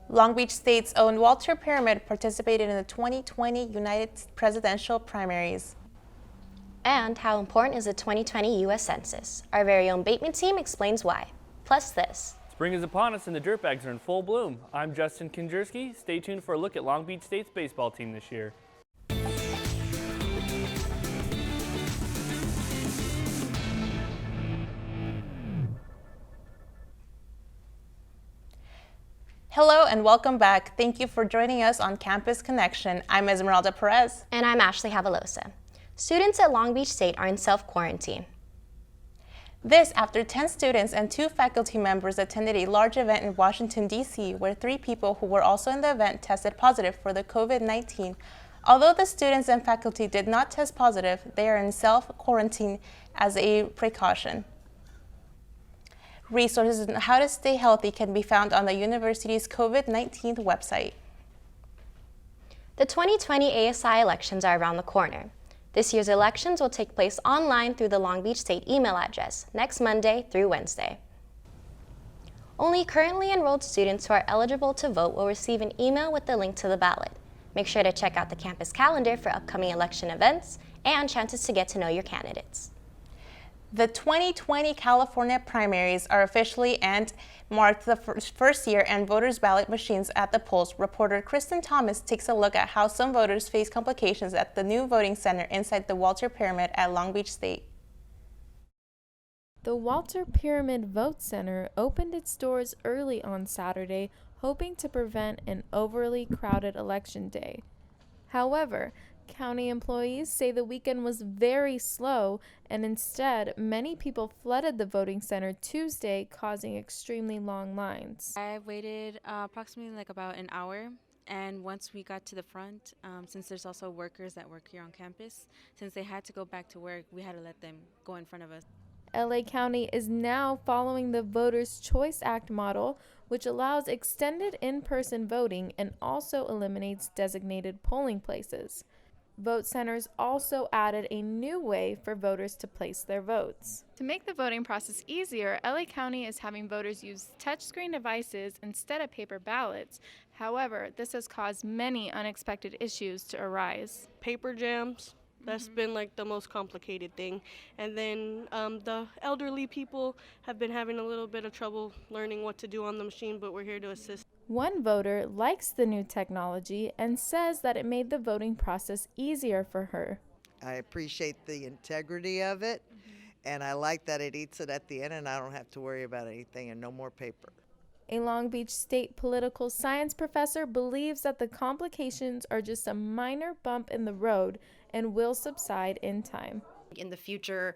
Long Beach State's own Walter Pyramid participated in the 2020 United Presidential Primaries. And how important is the 2020 U.S. Census? Our very own Bateman team explains why. Plus this. Spring is upon us and the Dirtbags are in full bloom. I'm Justin Kinjerski. Stay tuned for a look at Long Beach State's baseball team this year. Hello and welcome back. Thank you for joining us on Campus Connection. I'm Esmeralda Perez. And I'm Ashley Javalosa. Students at Long Beach State are in self-quarantine. This after 10 students and 2 faculty members attended a large event in Washington, D.C., where 3 people who were also in the event tested positive for the COVID-19. Although the students and faculty did not test positive, they are in self-quarantine as a precaution. Resources on how to stay healthy can be found on the university's COVID-19 website. The 2020 ASI elections are around the corner. This year's elections will take place online through the Long Beach State email address next Monday through Wednesday. Only currently enrolled students who are eligible to vote will receive an email with the link to the ballot. Make sure to check out the campus calendar for upcoming election events and chances to get to know your candidates. The 2020 California primaries are officially and marked the first year and voters' ballot machines at the polls. Reporter Kristen Thomas takes a look at how some voters face complications at the new voting center inside the Walter Pyramid at Long Beach State. The Walter Pyramid Vote Center opened its doors early on Saturday, hoping to prevent an overly crowded election day. However, county employees say the weekend was very slow, and instead, many people flooded the voting center Tuesday, causing extremely long lines. I waited approximately about an hour, and once we got to the front, since there's also workers that work here on campus, since they had to go back to work, we had to let them go in front of us. LA County is now following the Voters' Choice Act model, which allows extended in-person voting and also eliminates designated polling places. Vote centers also added a new way for voters to place their votes. To make the voting process easier, LA County is having voters use touchscreen devices instead of paper ballots. However, this has caused many unexpected issues to arise. Paper jams, that's been like the most complicated thing. And then the elderly people have been having a little bit of trouble learning what to do on the machine, but we're here to assist. One voter likes the new technology and says that it made the voting process easier for her. I appreciate the integrity of it, and I like that it eats it at the end and I don't have to worry about anything and no more paper. A Long Beach State political science professor believes that the complications are just a minor bump in the road and will subside in time. In the future,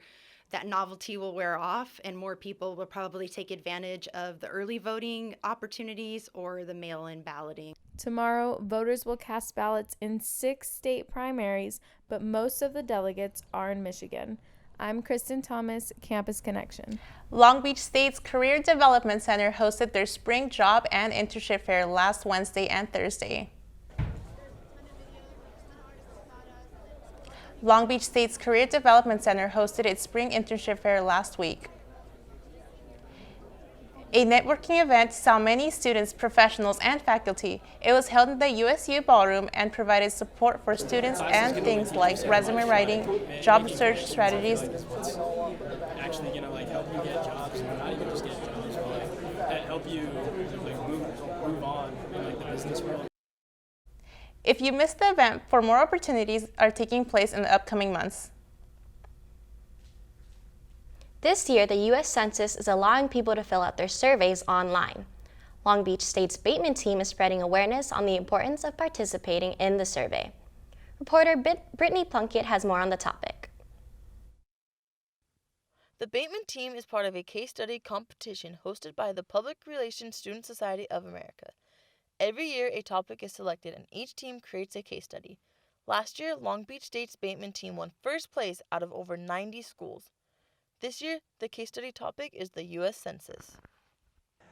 that novelty will wear off and more people will probably take advantage of the early voting opportunities or the mail-in balloting. Tomorrow, voters will cast ballots in 6 state primaries, but most of the delegates are in Michigan. I'm Kristen Thomas, Campus Connection. Long Beach State's Career Development Center hosted their spring job and internship fair last Wednesday and Thursday. Long Beach State's Career Development Center hosted its spring internship fair last week. A networking event saw many students, professionals, and faculty. It was held in the USU ballroom and provided support for students and things like resume writing, job search strategies. Actually, help you get jobs, not even just get jobs, but help you move on in the business world. If you missed the event, more opportunities are taking place in the upcoming months. This year, the U.S. Census is allowing people to fill out their surveys online. Long Beach State's Bateman team is spreading awareness on the importance of participating in the survey. Reporter Brittany Plunkett has more on the topic. The Bateman team is part of a case study competition hosted by the Public Relations Student Society of America. Every year, a topic is selected and each team creates a case study. Last year, Long Beach State's Bateman team won first place out of over 90 schools. This year, the case study topic is the U.S. Census.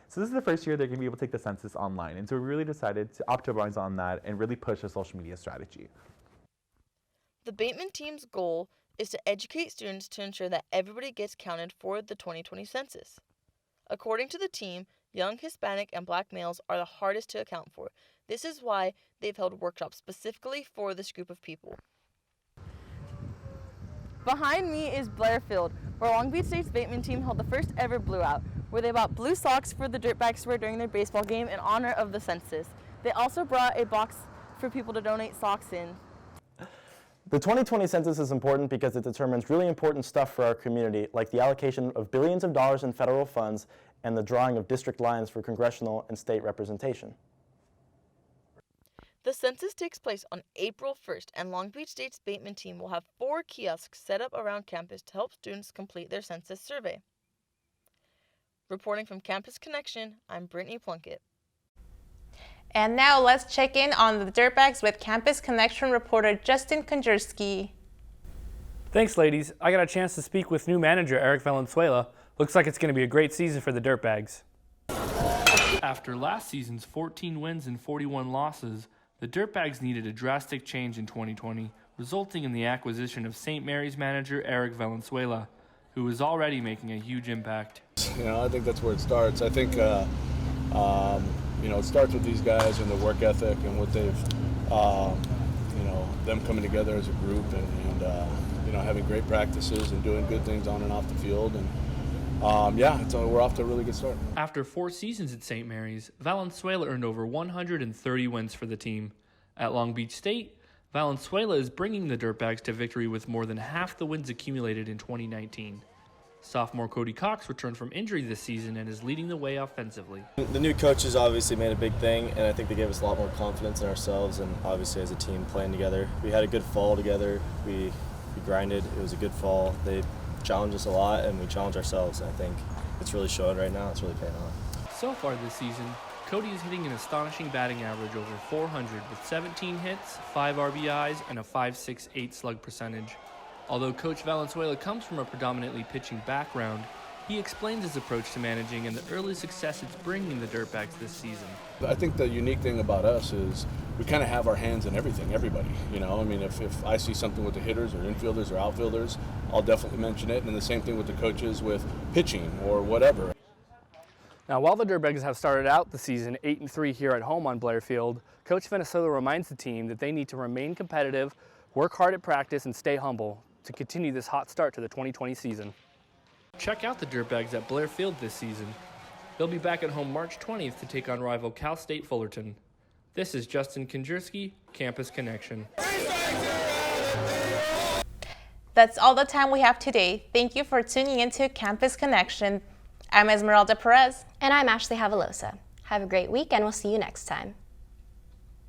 So this is the first year they're going to be able to take the census online, and so we really decided to optimize on that and really push a social media strategy. The Bateman team's goal is to educate students to ensure that everybody gets counted for the 2020 census. According to the team, Young Hispanic and Black males are the hardest to account for. This is why they've held workshops specifically for this group of people. Behind me is Blair Field, where Long Beach State's Bateman team held the first ever Blue Out, where they bought blue socks for the Dirtbags to wear during their baseball game in honor of the census. They also brought a box for people to donate socks in. The 2020 census is important because it determines really important stuff for our community, like the allocation of billions of dollars in federal funds and the drawing of district lines for congressional and state representation. The census takes place on April 1st, and Long Beach State's Bateman team will have 4 kiosks set up around campus to help students complete their census survey. Reporting from Campus Connection, I'm Brittany Plunkett. And now let's check in on the Dirtbags with Campus Connection reporter Justin Konjerski. Thanks, ladies. I got a chance to speak with new manager Eric Valenzuela. Looks like it's going to be a great season for the Dirtbags. After last season's 14 wins and 41 losses, the Dirtbags needed a drastic change in 2020, resulting in the acquisition of St. Mary's manager Eric Valenzuela, who is already making a huge impact. I think that's where it starts. I think, it starts with these guys and their work ethic and what they've, them coming together as a group and having great practices and doing good things on and off the field. And we're off to a really good start. After 4 seasons at St. Mary's, Valenzuela earned over 130 wins for the team. At Long Beach State, Valenzuela is bringing the Dirtbags to victory with more than half the wins accumulated in 2019. Sophomore Cody Cox returned from injury this season and is leading the way offensively. The new coaches obviously made a big thing, and I think they gave us a lot more confidence in ourselves and obviously as a team playing together. We had a good fall together. We grinded. It was a good fall. They challenged us a lot, and we challenged ourselves. And I think it's really showing right now. It's really paying off. So far this season, Cody is hitting an astonishing batting average over 400 with 17 hits, 5 RBIs, and a .568 slug percentage. Although Coach Valenzuela comes from a predominantly pitching background, he explains his approach to managing and the early success it's bringing the Dirtbags this season. I think the unique thing about us is we kind of have our hands in everything, everybody. If I see something with the hitters or infielders or outfielders, I'll definitely mention it. And the same thing with the coaches with pitching or whatever. Now, while the Dirtbags have started out the season 8-3 here at home on Blair Field, Coach Valenzuela reminds the team that they need to remain competitive, work hard at practice, and stay humble to continue this hot start to the 2020 season. Check out the Dirtbags at Blair Field this season. They'll be back at home March 20th to take on rival Cal State Fullerton. This is Justin Konjerski, Campus Connection. That's all the time we have today. Thank you for tuning into Campus Connection. I'm Esmeralda Perez. And I'm Ashley Havalosa. Have a great week, and we'll see you next time.